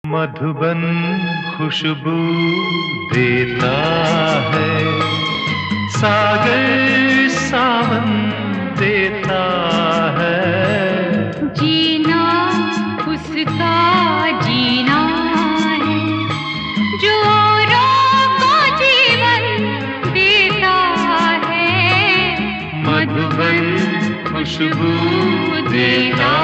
मधुबन खुशबू देता है, सागर सावन देता है। जीना उसका जीना है जो औरों को जीवन देता है। मधुबन खुशबू देता